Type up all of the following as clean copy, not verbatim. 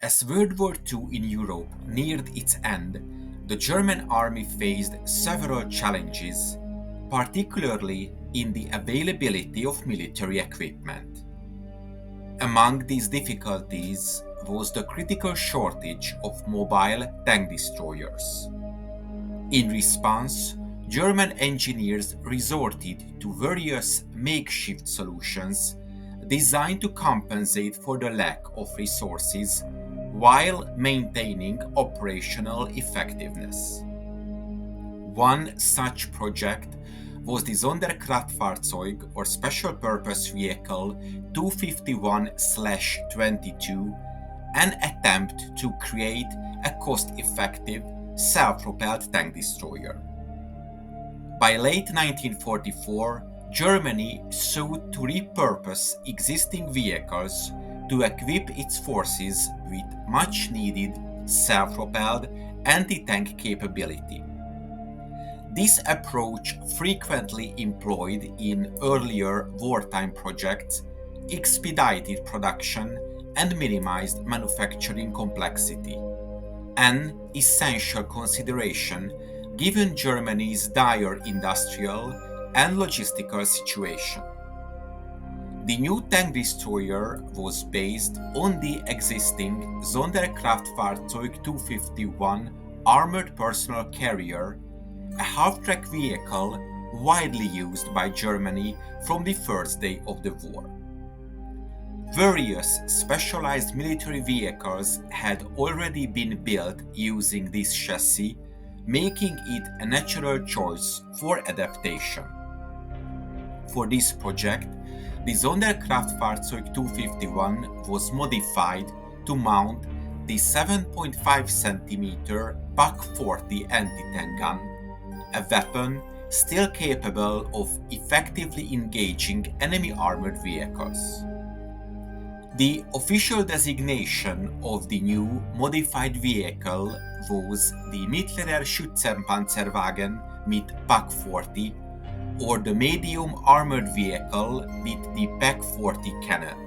As World War II in Europe neared its end, the German army faced several challenges, particularly in the availability of military equipment. Among these difficulties was the critical shortage of mobile tank destroyers. In response, German engineers resorted to various makeshift solutions designed to compensate for the lack of resources while maintaining operational effectiveness. One such project was the Sonderkraftfahrzeug or Special Purpose Vehicle 251/22, an attempt to create a cost-effective, self-propelled tank destroyer. By late 1944, Germany sought to repurpose existing vehicles to equip its forces with much-needed, self-propelled anti-tank capability. This approach, frequently employed in earlier wartime projects, expedited production and minimized manufacturing complexity, an essential consideration given Germany's dire industrial and logistical situation. The new tank destroyer was based on the existing Sonderkraftfahrzeug 251 armored personnel carrier, a half-track vehicle widely used by Germany from the first day of the war. Various specialized military vehicles had already been built using this chassis, making it a natural choice for adaptation. For this project, the Sonderkraftfahrzeug 251 was modified to mount the 7.5 cm PaK 40 anti-tank gun, a weapon still capable of effectively engaging enemy armored vehicles. The official designation of the new modified vehicle was the Mittlerer Schützenpanzerwagen mit PaK 40, or the medium armored vehicle with the PaK 40 cannon,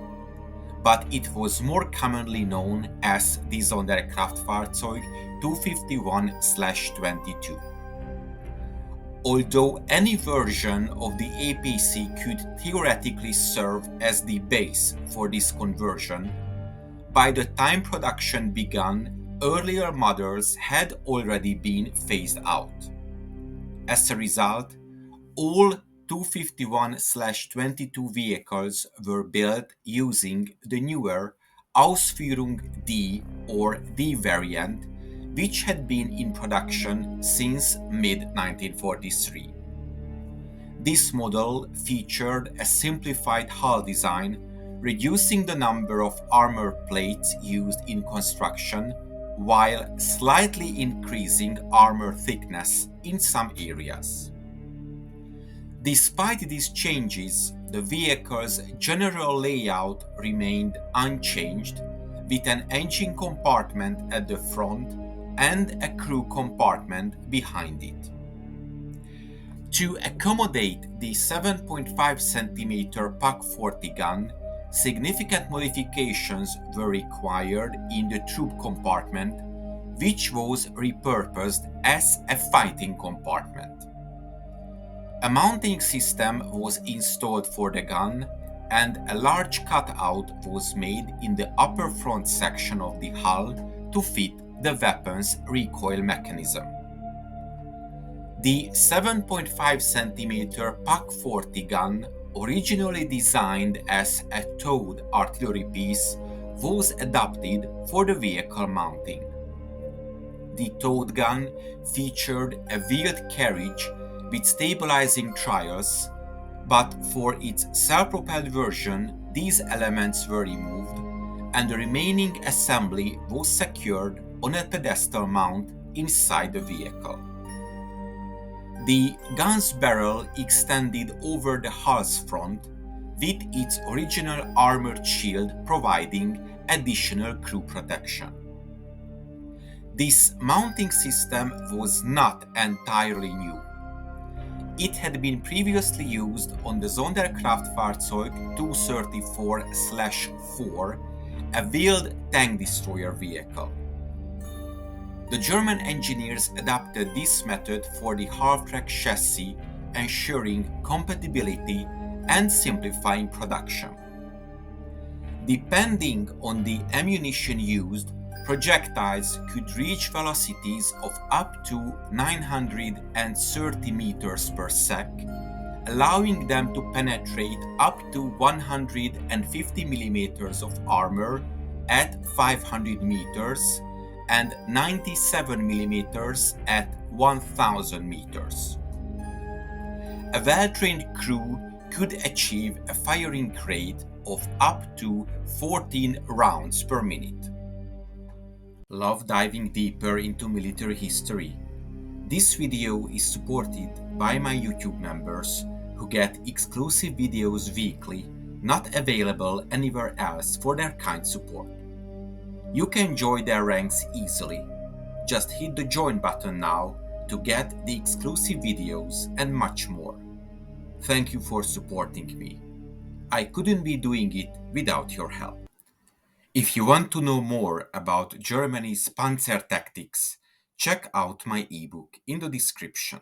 but it was more commonly known as the Sonderkraftfahrzeug 251/22. Although any version of the APC could theoretically serve as the base for this conversion, by the time production began, earlier models had already been phased out. As a result, all 251/22 vehicles were built using the newer Ausführung D or D variant, which had been in production since mid-1943. This model featured a simplified hull design, reducing the number of armor plates used in construction while slightly increasing armor thickness in some areas. Despite these changes, the vehicle's general layout remained unchanged, with an engine compartment at the front and a crew compartment behind it. To accommodate the 7.5 cm PaK 40 gun, significant modifications were required in the troop compartment, which was repurposed as a fighting compartment. A mounting system was installed for the gun, and a large cutout was made in the upper front section of the hull to fit the weapon's recoil mechanism. The 7.5 cm PaK 40 gun, originally designed as a towed artillery piece, was adapted for the vehicle mounting. The towed gun featured a wheeled carriage with stabilizing trials, but for its self-propelled version, these elements were removed, and the remaining assembly was secured on a pedestal mount inside the vehicle. The gun's barrel extended over the hull's front, with its original armored shield providing additional crew protection. This mounting system was not entirely new. It had been previously used on the Sonderkraftfahrzeug 234/4, a wheeled tank destroyer vehicle. The German engineers adapted this method for the half-track chassis, ensuring compatibility and simplifying production. Depending on the ammunition used, projectiles could reach velocities of up to 930 meters per sec, allowing them to penetrate up to 150 millimeters of armor at 500 meters and 97 millimeters at 1000 meters. A well-trained crew could achieve a firing rate of up to 14 rounds per minute. Love diving deeper into military history? This video is supported by my YouTube members who get exclusive videos weekly, not available anywhere else for their kind support. You can join their ranks easily. Just hit the join button now to get the exclusive videos and much more. Thank you for supporting me. I couldn't be doing it without your help. If you want to know more about Germany's Panzer tactics, check out my ebook in the description.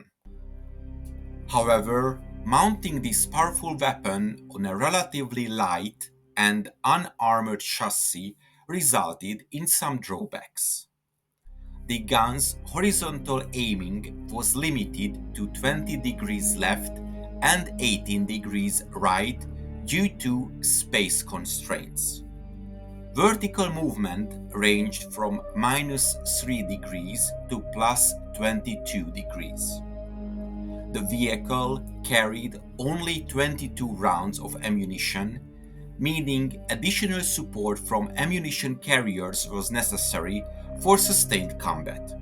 However, mounting this powerful weapon on a relatively light and unarmored chassis resulted in some drawbacks. The gun's horizontal aiming was limited to 20 degrees left and 18 degrees right due to space constraints. Vertical movement ranged from -3 degrees to +22 degrees. The vehicle carried only 22 rounds of ammunition, meaning additional support from ammunition carriers was necessary for sustained combat.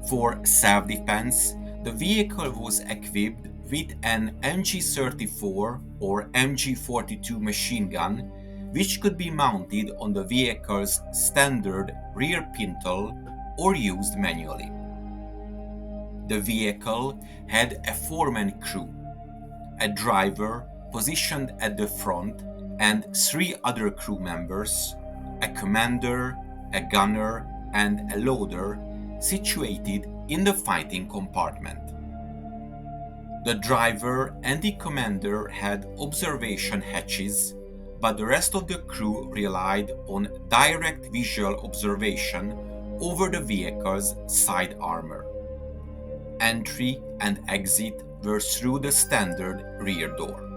For self-defense, the vehicle was equipped with an MG-34 or MG-42 machine gun, which could be mounted on the vehicle's standard rear pintle or used manually. The vehicle had a four-man crew, a driver positioned at the front and 3 other crew members, a commander, a gunner, and a loader situated in the fighting compartment. The driver and the commander had observation hatches, but the rest of the crew relied on direct visual observation over the vehicle's side armor. Entry and exit were through the standard rear door.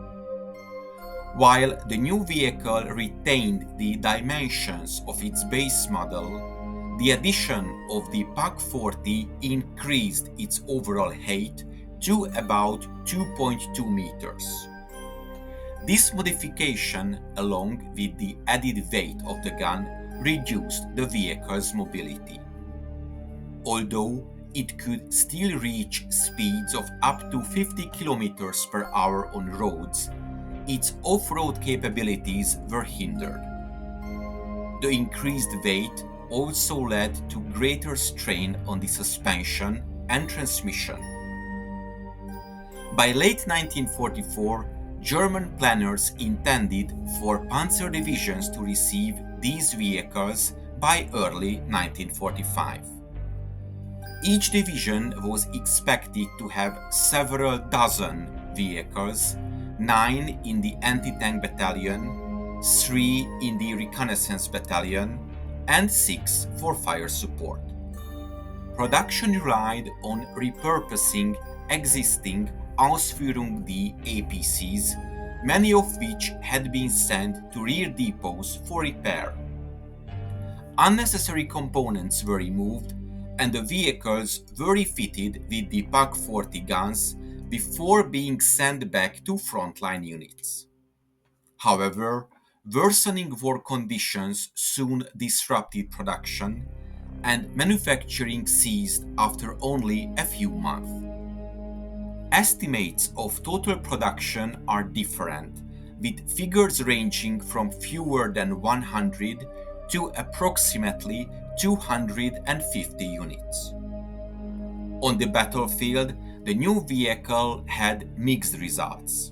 While the new vehicle retained the dimensions of its base model, the addition of the PaK-40 increased its overall height to about 2.2 meters. This modification, along with the added weight of the gun, reduced the vehicle's mobility. Although it could still reach speeds of up to 50 km per hour on roads, its off-road capabilities were hindered. The increased weight also led to greater strain on the suspension and transmission. By late 1944, German planners intended for panzer divisions to receive these vehicles by early 1945. Each division was expected to have several dozen vehicles, 9 in the anti-tank battalion, 3 in the reconnaissance battalion, and 6 for fire support. Production relied on repurposing existing Ausführung D APCs, many of which had been sent to rear depots for repair. Unnecessary components were removed, and the vehicles were refitted with the PaK-40 guns before being sent back to frontline units. However, worsening war conditions soon disrupted production, and manufacturing ceased after only a few months. Estimates of total production are different, with figures ranging from fewer than 100 to approximately 250 units. On the battlefield, the new vehicle had mixed results.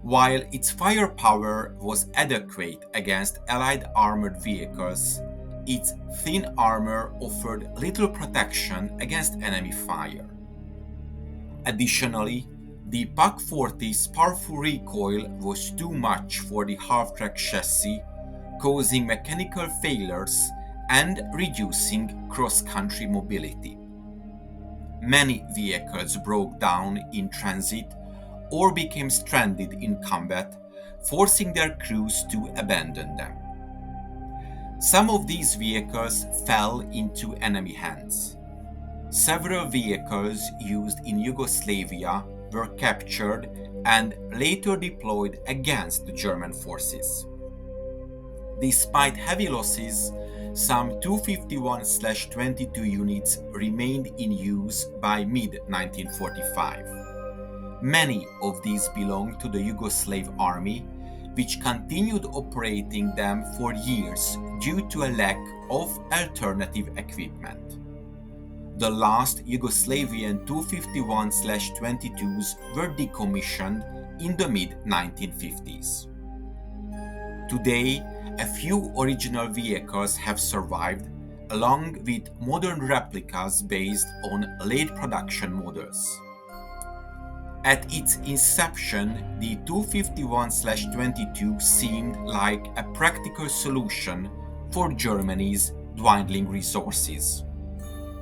While its firepower was adequate against Allied armored vehicles, its thin armor offered little protection against enemy fire. Additionally, the PaK-40's powerful recoil was too much for the half-track chassis, causing mechanical failures and reducing cross-country mobility. Many vehicles broke down in transit or became stranded in combat, forcing their crews to abandon them. Some of these vehicles fell into enemy hands. Several vehicles used in Yugoslavia were captured and later deployed against the German forces. Despite heavy losses, some 251/22 units remained in use by mid-1945. Many of these belonged to the Yugoslav army, which continued operating them for years due to a lack of alternative equipment. The last Yugoslavian 251/22s were decommissioned in the mid-1950s. Today, a few original vehicles have survived, along with modern replicas based on late production models. At its inception, the 251/22 seemed like a practical solution for Germany's dwindling resources.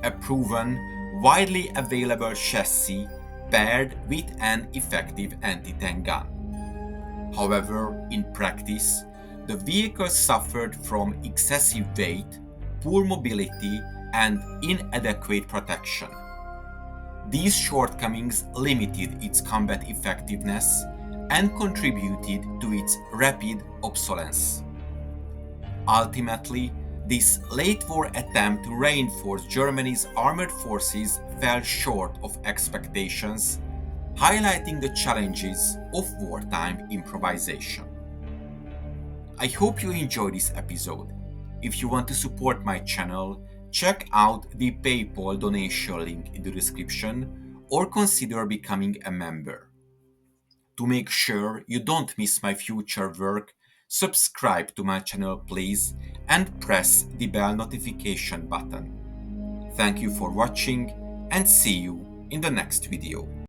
A proven, widely available chassis paired with an effective anti-tank gun. However, in practice, the vehicle suffered from excessive weight, poor mobility, and inadequate protection. These shortcomings limited its combat effectiveness and contributed to its rapid obsolescence. Ultimately, this late-war attempt to reinforce Germany's armored forces fell short of expectations, highlighting the challenges of wartime improvisation. I hope you enjoyed this episode. If you want to support my channel, check out the PayPal donation link in the description or consider becoming a member. To make sure you don't miss my future work, subscribe to my channel please and press the bell notification button. Thank you for watching and see you in the next video.